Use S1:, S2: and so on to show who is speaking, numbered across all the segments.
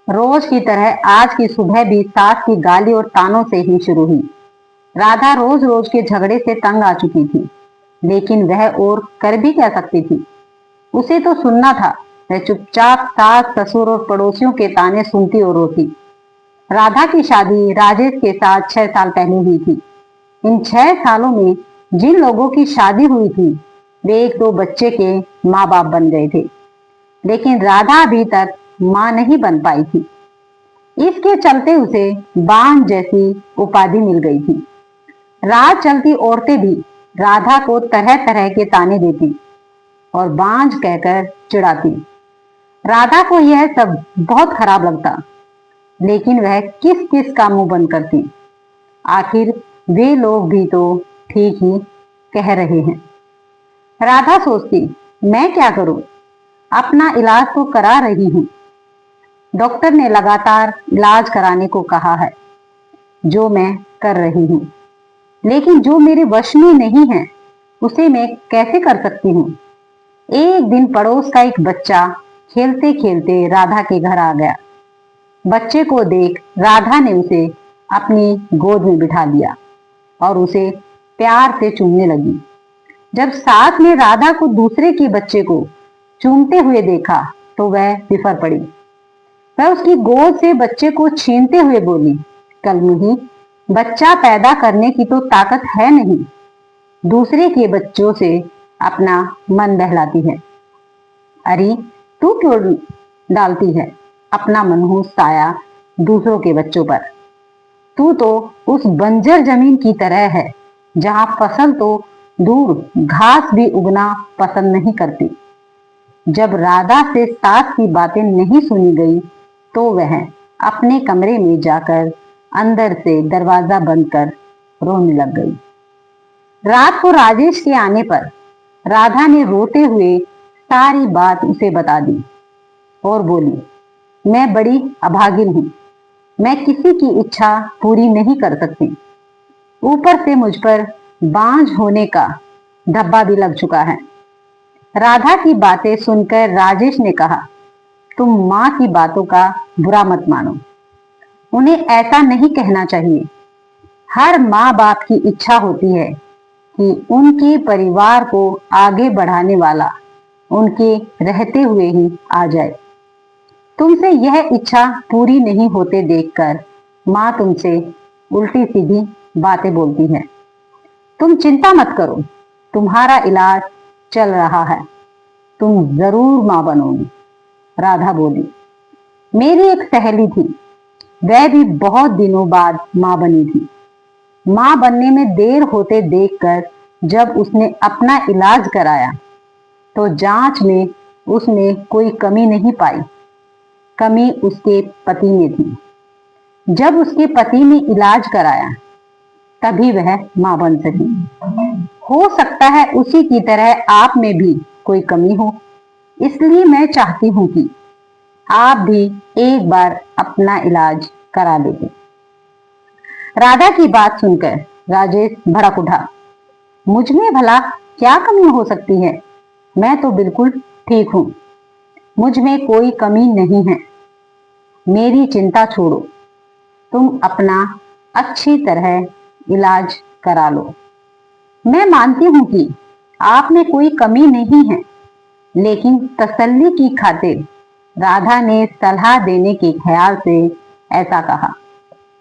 S1: रोज की तरह आज की सुबह भी सास की गाली और तानों से ही शुरू हुई। राधा रोज रोज के झगड़े से तंग आ चुकी थी, लेकिन वह और कर भी क्या सकती थी। उसे तो सुनना था। वह चुपचाप सास ससुर और पड़ोसियों के ताने सुनती और रोती। राधा की शादी राजेश के साथ 6 साल पहले हुई थी। इन 6 सालों में जिन लोगों की शादी हुई थी, वे एक दो बच्चे के माँ बाप बन गए थे, लेकिन राधा अभी तक माँ नहीं बन पाई थी। इसके चलते उसे बांझ जैसी उपाधि मिल गई थी। राह चलती औरतें भी राधा को तरह तरह के ताने देती और बांझ कहकर चिढ़ाती। राधा को यह सब बहुत खराब लगता, लेकिन वह किस किस का मुंह बंद करती। आखिर वे लोग भी तो ठीक ही कह रहे हैं। राधा सोचती, मैं क्या करूं? अपना इलाज तो करा रही हूं। डॉक्टर ने लगातार इलाज कराने को कहा है, जो मैं कर रही हूं, लेकिन जो मेरे वश में नहीं है उसे मैं कैसे कर सकती हूँ। एक दिन पड़ोस का एक बच्चा खेलते खेलते राधा के घर आ गया। बच्चे को देख राधा ने उसे अपनी गोद में बिठा लिया और उसे प्यार से चूमने लगी। जब सास ने राधा को दूसरे के बच्चे को चूमते हुए देखा तो वह बिफर पड़ी। वह उसकी गोद से बच्चे को छीनते हुए बोली, कलमुही, बच्चा पैदा करने की तो ताकत है नहीं, दूसरे के बच्चों से अपना मन बहलाती है। अरे तू क्यों डालती है अपना मनहूस साया दूसरों के बच्चों पर? तू तो उस बंजर जमीन की तरह है जहां फसल तो दूर घास भी उगना पसंद नहीं करती। जब राधा से सास की बातें नहीं सुनी गई तो वह अपने कमरे में जाकर अंदर से दरवाजा बंद कर रोने लग गई। रात को राजेश के आने पर राधा ने रोते हुए सारी बात उसे बता दी और बोली, मैं बड़ी अभागिन हूं। मैं किसी की इच्छा पूरी नहीं कर सकती। ऊपर से मुझ पर बांझ होने का धब्बा भी लग चुका है। राधा की बातें सुनकर राजेश ने कहा, तुम माँ की बातों का बुरा मत मानो। उन्हें ऐसा नहीं कहना चाहिए। हर माँ बाप की इच्छा होती है कि उनके परिवार को आगे बढ़ाने वाला उनके रहते हुए ही आ जाए। तुमसे यह इच्छा पूरी नहीं होते देखकर माँ तुमसे उल्टी सीधी बातें बोलती है। तुम चिंता मत करो, तुम्हारा इलाज चल रहा है, तुम जरूर माँ बनोगी। राधा बोली, मेरी एक सहेली थी, वह भी बहुत दिनों बाद माँ बनी थी। माँ बनने में देर होते देखकर जब उसने अपना इलाज कराया तो जांच में उसने कोई कमी नहीं पाई। कमी उसके पति में थी। जब उसके पति ने इलाज कराया तभी वह मां बन सकी। हो सकता है उसी की तरह आप में भी कोई कमी हो, इसलिए मैं चाहती हूं कि आप भी एक बार अपना इलाज करा लेते। राधा की बात सुनकर राजेश भड़क उठा, मुझ में भला क्या कमी हो सकती है? मैं तो बिल्कुल ठीक हूं। मुझ में कोई कमी नहीं है। मेरी चिंता छोड़ो, तुम अपना अच्छी तरह इलाज करा लो। मैं मानती हूं कि आप में कोई कमी नहीं है, लेकिन तसल्ली की खातिर राधा ने सलाह देने के ख्याल से ऐसा कहा,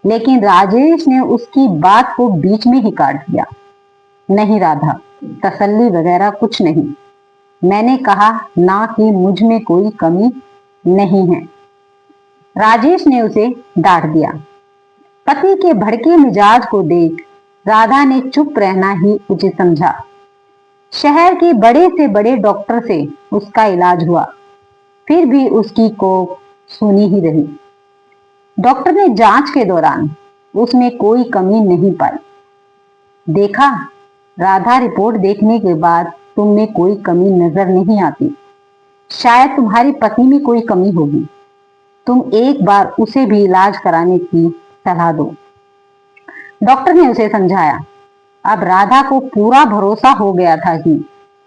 S1: लेकिन राजेश ने उसकी बात को बीच में ही काट दिया। नहीं राधा, तसल्ली वगैरह कुछ नहीं। मैंने कहा ना कि मुझ में कोई कमी नहीं है। राजेश ने उसे डांट दिया। पति के भड़के मिजाज को देख राधा ने चुप रहना ही उचित समझा। शहर के बड़े से बड़े डॉक्टर से उसका इलाज हुआ, फिर भी उसकी कोख सूनी ही रही। डॉक्टर ने जांच के दौरान उसमें कोई कमी नहीं पाई। देखा, राधा, रिपोर्ट देखने के बाद तुम में कोई कमी नजर नहीं आती। शायद तुम्हारे पति में कोई कमी होगी। तुम एक बार उसे भी इलाज कराने की सलाह दो। डॉक्टर ने उसे समझाया। अब राधा को पूरा भरोसा हो गया था कि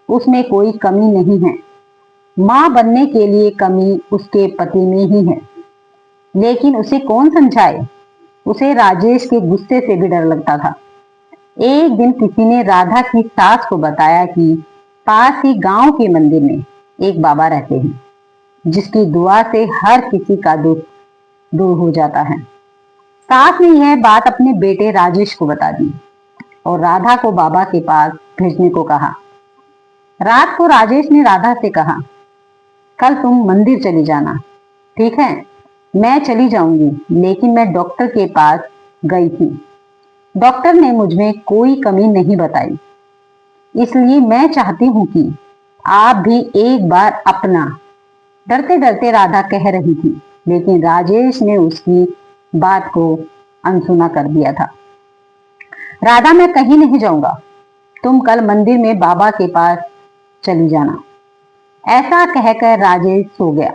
S1: उसमें कोई कमी नहीं है। मां बनने के लिए कमी उसके पति में ही है। लेकिन उसे कौन समझाए? उसे राजेश के गुस्से से भी डर लगता था। एक दिन किसी ने राधा की सास को बताया कि पास ही गांव के मंदिर में एक बाबा रहते हैं जिसकी दुआ से हर किसी का दुख दूर हो जाता है। सास ने यह बात अपने बेटे राजेश को बता दी और राधा को बाबा के पास भेजने को कहा। रात को राजेश ने राधा से कहा, कल तुम मंदिर चली जाना, ठीक है? मैं चली जाऊंगी, लेकिन मैं डॉक्टर के पास गई थी। डॉक्टर ने मुझमें कोई कमी नहीं बताई, इसलिए मैं चाहती हूं कि आप भी एक बार अपना। डरते डरते राधा कह रही थी, लेकिन राजेश ने उसकी बात को अनसुना कर दिया था। राधा, मैं कहीं नहीं जाऊंगा, तुम कल मंदिर में बाबा के पास चली जाना। ऐसा कहकर राजेश सो गया।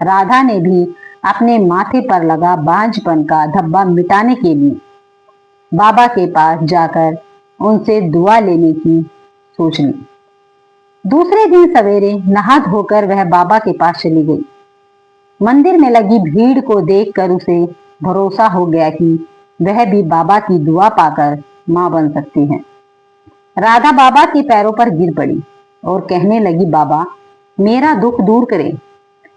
S1: राधा ने भी अपने माथे पर लगा बांझपन का धब्बा मिटाने के लिए बाबा के पास जाकर उनसे दुआ लेने की सोच ली। दूसरे दिन सवेरे नहा धोकर वह बाबा के पास चली गई। मंदिर में लगी भीड़ को देखकर उसे भरोसा हो गया कि वह भी बाबा की दुआ पाकर मां बन सकती है। राधा बाबा के पैरों पर गिर पड़ी और कहने लगी, बाबा, मेरा दुख दूर करें।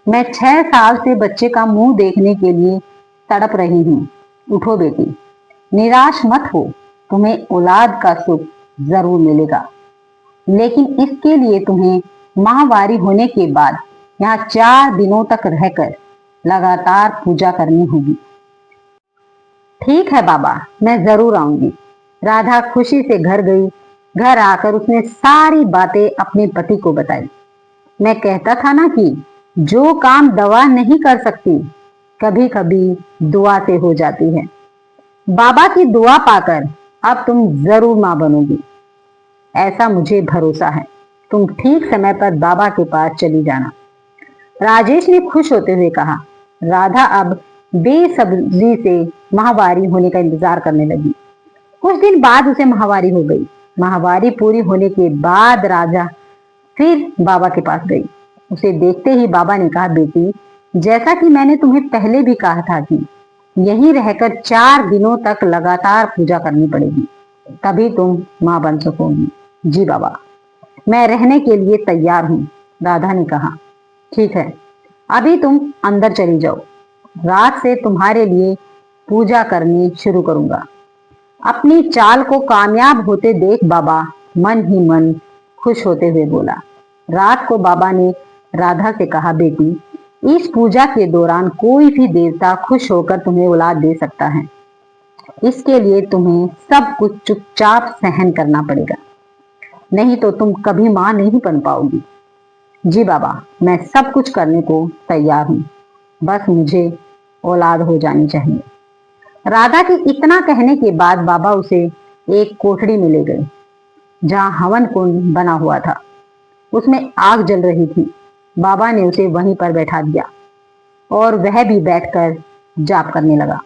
S1: मैं 6 साल से बच्चे का मुंह देखने के लिए तड़प रही हूँ। उठो बेटी, निराश मत हो, तुम्हें औलाद का सुख जरूर मिलेगा, लेकिन इसके लिए तुम्हें माहवारी होने के बाद यहाँ 4 दिनों तक रहकर लगातार पूजा करनी होगी। ठीक है बाबा, मैं जरूर आऊंगी। राधा खुशी से घर गई। घर आकर उसने सारी बातें अपने पति को बताई। मैं कहता था ना कि जो काम दवा नहीं कर सकती, कभी कभी दुआ से हो जाती है। बाबा की दुआ पाकर अब तुम जरूर मां बनोगी, ऐसा मुझे भरोसा है। तुम ठीक समय पर बाबा के पास चली जाना। राजेश ने खुश होते हुए कहा। राधा अब बेसब्री से माहवारी होने का इंतजार करने लगी। कुछ दिन बाद उसे माहवारी हो गई। माहवारी पूरी होने के बाद राजा फिर बाबा के पास गई। उसे देखते ही बाबा ने कहा, बेटी, जैसा कि मैंने तुम्हें पहले भी कहा था कि यहीं रहकर 4 दिनों तक लगातार पूजा करनी पड़ेगी, तभी तुम मां बन सकोगी। जी बाबा, मैं रहने के लिए तैयार हूं, राधा ने कहा। ठीक है, अभी तुम अंदर चली जाओ। रात से तुम्हारे लिए पूजा करनी शुरू करूंगा। अपनी चाल को कामयाब होते देख बाबा मन ही मन खुश होते हुए बोला। रात को बाबा ने राधा से कहा, बेटी, इस पूजा के दौरान कोई भी देवता खुश होकर तुम्हें औलाद दे सकता है। इसके लिए तुम्हें सब कुछ चुपचाप सहन करना पड़ेगा, नहीं तो तुम कभी मां नहीं बन पाओगी। जी बाबा, मैं सब कुछ करने को तैयार हूं, बस मुझे औलाद हो जानी चाहिए। राधा के इतना कहने के बाद बाबा उसे एक कोठड़ी में ले गए, जहां हवन कुंड बना हुआ था। उसमें आग जल रही थी। बाबा ने उसे वहीं पर बैठा दिया और वह भी बैठकर जाप करने लगा।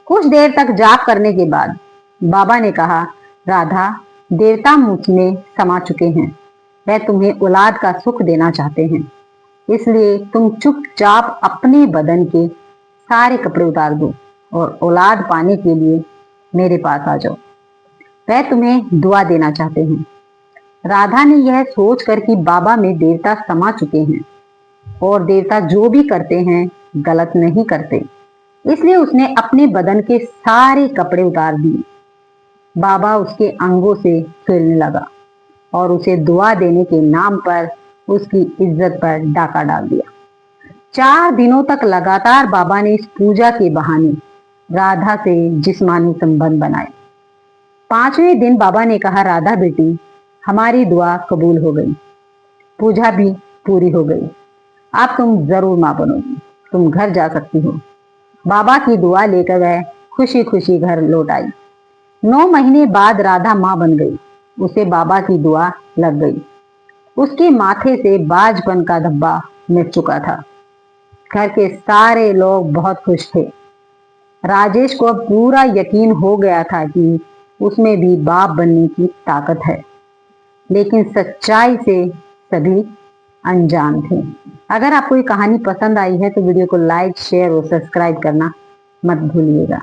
S1: कुछ देर तक जाप करने के बाद बाबा ने कहा, राधा, देवता मुझ में समा चुके हैं। वह तुम्हें औलाद का सुख देना चाहते हैं, इसलिए तुम चुपचाप अपने बदन के सारे कपड़े उतार दो और औलाद पाने के लिए मेरे पास आ जाओ। वह तुम्हें दुआ देना चाहते हैं। राधा ने यह सोचकर कि बाबा में देवता समा चुके हैं और देवता जो भी करते हैं गलत नहीं करते, इसलिए उसने अपने बदन के सारे कपड़े उतार दिए। बाबा उसके अंगों से खेलने लगा और उसे दुआ देने के नाम पर उसकी इज्जत पर डाका डाल दिया। 4 दिनों तक लगातार बाबा ने इस पूजा के बहाने राधा से जिस्मानी संबंध बनाए। 5वें दिन बाबा ने कहा, राधा बेटी, हमारी दुआ कबूल हो गई, पूजा भी पूरी हो गई, अब तुम जरूर मां बनोगी, तुम घर जा सकती हो। बाबा की दुआ लेकर वह खुशी खुशी घर लौट आई। 9 महीने बाद राधा मां बन गई। उसे बाबा की दुआ लग गई। उसके माथे से बाजपन का धब्बा मिट चुका था। घर के सारे लोग बहुत खुश थे। राजेश को अब पूरा यकीन हो गया था कि उसमें भी बाप बनने की ताकत है, लेकिन सच्चाई से सभी अनजान थे। अगर आपको ये कहानी पसंद आई है तो वीडियो को लाइक, शेयर और सब्सक्राइब करना मत भूलिएगा।